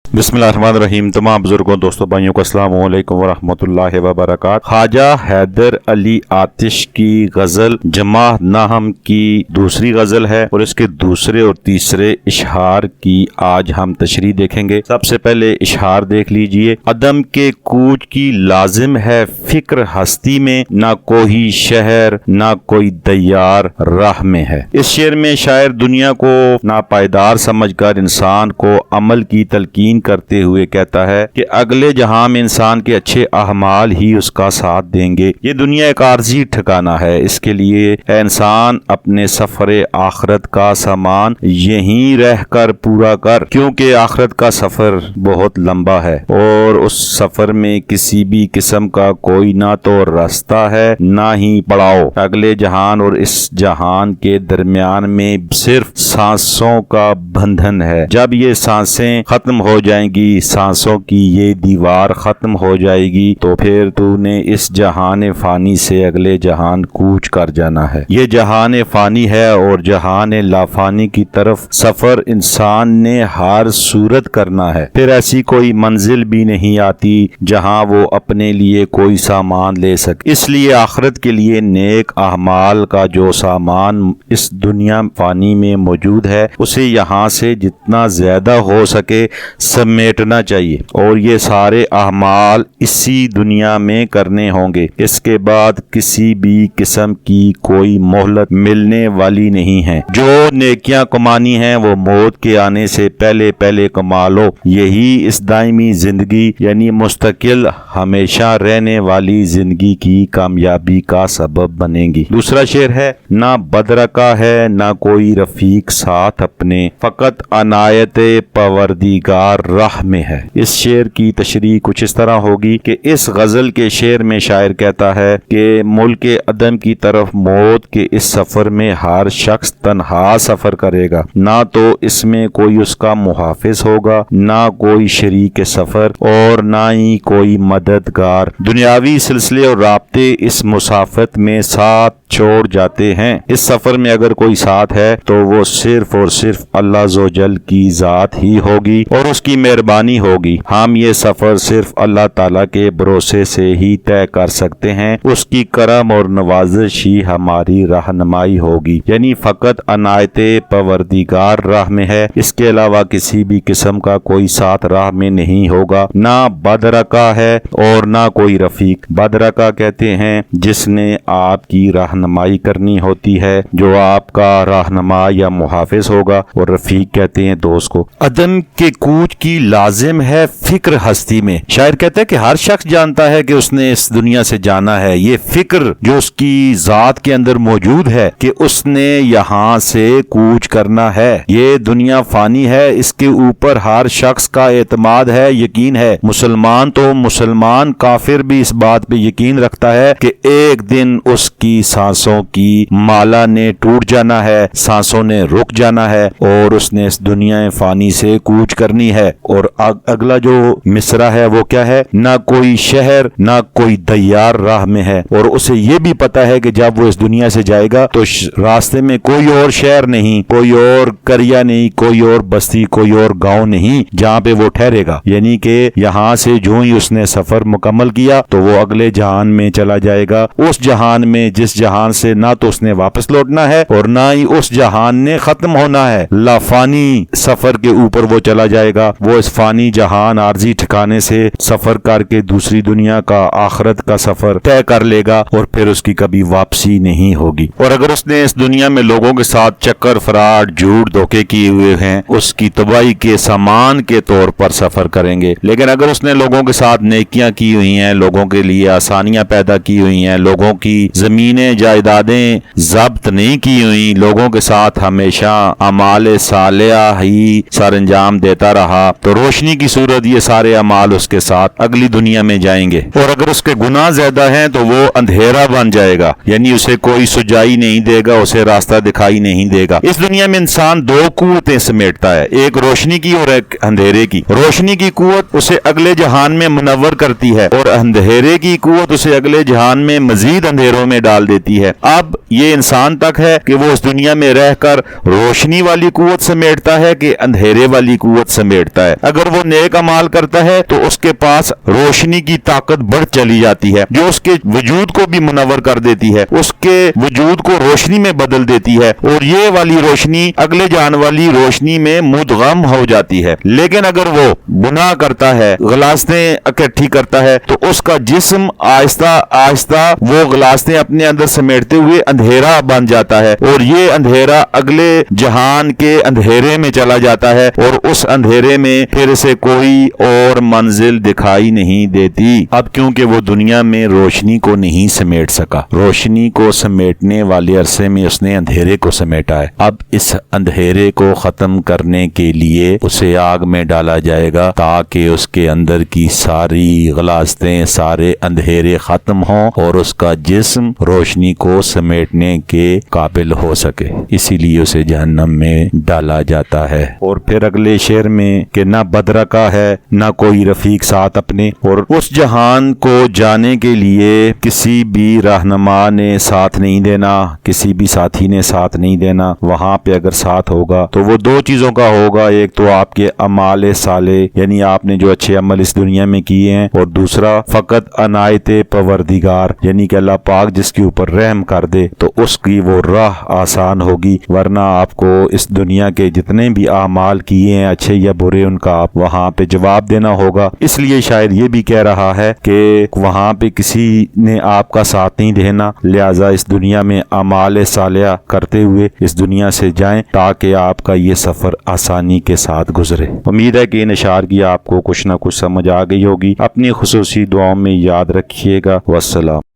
बिस्मिल्लाहिर्रहमानिर्रहीम। तमाम बुजुर्गों, दोस्तों, भाइयों को अस्सलाम वालेकुम वरहमतुल्लाहि वबरकात। ख्वाजा हैदर अली आतिश की गज़ल जमा नाहम की दूसरी गज़ल है और इसके दूसरे और तीसरे इशहार की आज हम तशरीह देखेंगे। सबसे पहले इशहार देख लीजिए। अदम के कूच की लाजिम है फिक्र हस्ती में, ना कोई शहर ना कोई दयार राह में है। इस शेर में शायर दुनिया को नापायदार समझकर इंसान को अमल की तलकीन करते हुए कहता है कि अगले जहां में इंसान के अच्छे अहमाल ही उसका साथ देंगे। ये दुनिया एक आर्जी ठिकाना है, इसके लिए इंसान अपने सफर आखरत का सामान यहीं रहकर पूरा कर, क्योंकि आखरत का सफर बहुत लंबा है और उस सफर में किसी भी किस्म का कोई ना तो रास्ता है ना ही पड़ाव। अगले जहान और इस जहान के दरमियान में सिर्फ सांसों का बंधन है। जब ये सांसें खत्म हो जाएंगी, सांसों की ये दीवार खत्म हो जाएगी, तो फिर तूने इस जहान फानी से अगले जहान कूच कर जाना है। ये जहान फानी है और जहान लाफानी की तरफ सफर इंसान ने हर सूरत करना है। फिर ऐसी कोई मंजिल भी नहीं आती जहां वो अपने लिए कोई सामान ले सके। इसलिए आखिरत के लिए नेक अहमाल का जो सामान इस दुनिया फानी में मौजूद है, उसे यहाँ से जितना ज्यादा हो सके समेटना चाहिए और ये सारे अहमाल इसी दुनिया में करने होंगे। इसके बाद किसी भी किस्म की कोई मोहलत मिलने वाली नहीं है। जो नेकियां कमानी हैं वो मौत के आने से पहले पहले कमा लो। यही इस दायमी जिंदगी यानी मुस्तकिल हमेशा रहने वाली जिंदगी की कामयाबी का सबब बनेगी। दूसरा शेर है, ना बदरका है ना कोई रफीक साथ अपने, फकत अनायत परवरदिगार राह में है। इस शेर की तशरीह कुछ इस तरह होगी कि इस गजल के शेर में शायर कहता है कि मुल्क अदम की तरफ मौत के इस सफर में हर शख्स तन्हा सफर करेगा। ना तो इसमें कोई उसका मुहाफिज होगा, ना कोई शरीक सफर और ना ही कोई मददगार। दुनियावी सिलसिले और राब्ते इस मुसाफत में साथ छोड़ जाते हैं। इस सफर में अगर कोई साथ है तो वो सिर्फ और सिर्फ अल्लाह जोजल की जात ही होगी और उसकी मेहरबानी होगी। हम ये सफर सिर्फ अल्लाह ताला के भरोसे से ही तय कर सकते हैं। उसकी करम और नवाजिश ही हमारी रहनुमाई होगी। यानी फकत अनायते परवरदिगार राह में है, इसके अलावा किसी भी किस्म का कोई साथ राह में नहीं होगा। ना बदरका है और ना कोई रफीक। बदरका कहते हैं जिसने आपकी रहनुमाई करनी होती है, जो आपका रहनुमा या मुहाफिज होगा, और रफीक कहते हैं दोस्त को। अदम के कूच की लाजिम है फिक्र हस्ती में। शायर कहता है कि हर शख्स जानता है कि उसने इस दुनिया से जाना है। ये फिक्र जो उसकी जात के अंदर मौजूद है कि उसने यहाँ से कूच करना है। ये दुनिया फानी है, इसके ऊपर हर शख्स का एतमाद है, यकीन है। मुसलमान तो मुसलमान, काफिर भी इस बात पे यकीन रखता है कि एक दिन उसकी सांसों की माला ने टूट जाना है, सांसों ने रुक जाना है और उसने इस दुनिया फानी से कूच करनी है। और अगला जो मिसरा है वो क्या है, ना कोई शहर ना कोई दयार राह में है। और उसे ये भी पता है कि जब वो इस दुनिया से जाएगा तो रास्ते में कोई और शहर नहीं, कोई और करिया नहीं, कोई और बस्ती, कोई और गांव नहीं जहाँ पे वो ठहरेगा। यानी कि यहाँ से जो ही उसने सफर मुकम्मल किया तो वो अगले जहान में चला जाएगा। उस जहान में जिस जहान से ना तो उसने वापस लौटना है और ना ही उस जहान ने खत्म होना है। लाफानी सफर के ऊपर वो चला जाएगा। वो इस फानी जहान आर्जी ठिकाने से सफर करके दूसरी दुनिया का आखिरत का सफर तय कर लेगा और फिर उसकी कभी वापसी नहीं होगी। और अगर उसने इस दुनिया में लोगों के साथ चक्कर, फराड, झूठ, धोखे किए हुए हैं, उसकी तबाही के सामान के तौर पर सफर करेंगे। लेकिन अगर उसने लोगों के साथ नेकियां की हुई हैं, लोगों के लिए आसानियां पैदा की हुई हैं, लोगों की जमीनें जायदादें जब्त नहीं की हुई, लोगों के साथ हमेशा अमाल सालिया ही सर अंजाम देता रहा, तो रोशनी की सूरत ये सारे अमाल उसके साथ अगली दुनिया में जाएंगे। और अगर उसके गुनाह ज्यादा हैं तो वो अंधेरा बन जाएगा, यानी उसे कोई सुजाई नहीं देगा, उसे रास्ता दिखाई नहीं देगा। इस दुनिया में इंसान दो कुव्वतें समेटता है, एक रोशनी की और एक अंधेरे की। रोशनी की कुव्वत उसे अगले जहान में मुनव्वर करती है और अंधेरे की कुव्वत उसे अगले जहान में मजीद अंधेरों में डाल देती جاتی ہے۔ اب یہ انسان تک ہے کہ وہ اس دنیا میں رہ کر روشنی والی قوت سمیٹتا ہے کہ اندھیرے والی قوت سمیٹتا ہے۔ اگر وہ نیک اعمال کرتا ہے تو اس کے پاس روشنی کی طاقت بڑھ چلی جاتی ہے جو اس کے وجود کو بھی منور کر دیتی ہے، اس کے وجود کو روشنی میں بدل دیتی ہے، اور یہ والی روشنی اگلے جان والی روشنی میں مدغم ہو جاتی ہے۔ لیکن اگر وہ گناہ کرتا ہے، غلاستیں اکٹھی کرتا ہے، تو اس کا جسم آہستہ آہستہ وہ غلاستیں اپنے اندر سمیٹتے ہوئے اندھیرا بن جاتا ہے، اور یہ اندھیرا اگلے جہان کے اندھیرے میں چلا جاتا ہے، اور اس اندھیرے میں پھر سے کوئی اور منزل دکھائی نہیں دیتی۔ اب کیونکہ وہ دنیا میں روشنی کو نہیں سمیٹ سکا، روشنی کو سمیٹنے والے عرصے میں اس نے اندھیرے کو سمیٹا ہے، اب اس اندھیرے کو ختم کرنے کے لیے اسے آگ میں ڈالا جائے گا تاکہ اس کے اندر کی ساری غلاستیں، سارے اندھیرے ختم ہوں اور اس کا جسم روشنی کو سمیٹنے کے قابل ہو سکے، اسی لیے اسے جہنم میں ڈالا جاتا ہے۔ اور پھر اگلے شعر میں کہ نہ بدرکا ہے نہ کوئی رفیق ساتھ اپنے، اور اس جہان کو جانے کے لیے کسی بھی رہنما نے ساتھ نہیں دینا، کسی بھی ساتھی نے ساتھ نہیں دینا۔ وہاں پہ اگر ساتھ ہوگا تو وہ دو چیزوں کا ہوگا، ایک تو آپ کے اعمال صالح یعنی آپ نے جو اچھے عمل اس دنیا میں کیے ہیں، اور دوسرا فقط عنایت پروردگار یعنی کہ اللہ پاک جس کے اوپر رحم کر دے تو اس کی وہ راہ آسان ہوگی، ورنہ آپ کو اس دنیا کے جتنے بھی اعمال کیے ہیں اچھے یا برے ان کا آپ وہاں پہ جواب دینا ہوگا۔ اس لیے شاعر یہ بھی کہہ رہا ہے کہ وہاں پہ کسی نے آپ کا ساتھ نہیں دینا، لہذا اس دنیا میں اعمال صالحہ کرتے ہوئے اس دنیا سے جائیں تاکہ آپ کا یہ سفر آسانی کے ساتھ گزرے۔ امید ہے کہ ان اشعار کی آپ کو کچھ نہ کچھ سمجھ آ گئی ہوگی۔ اپنی خصوصی دعاؤں میں یاد رکھیے گا۔ والسلام۔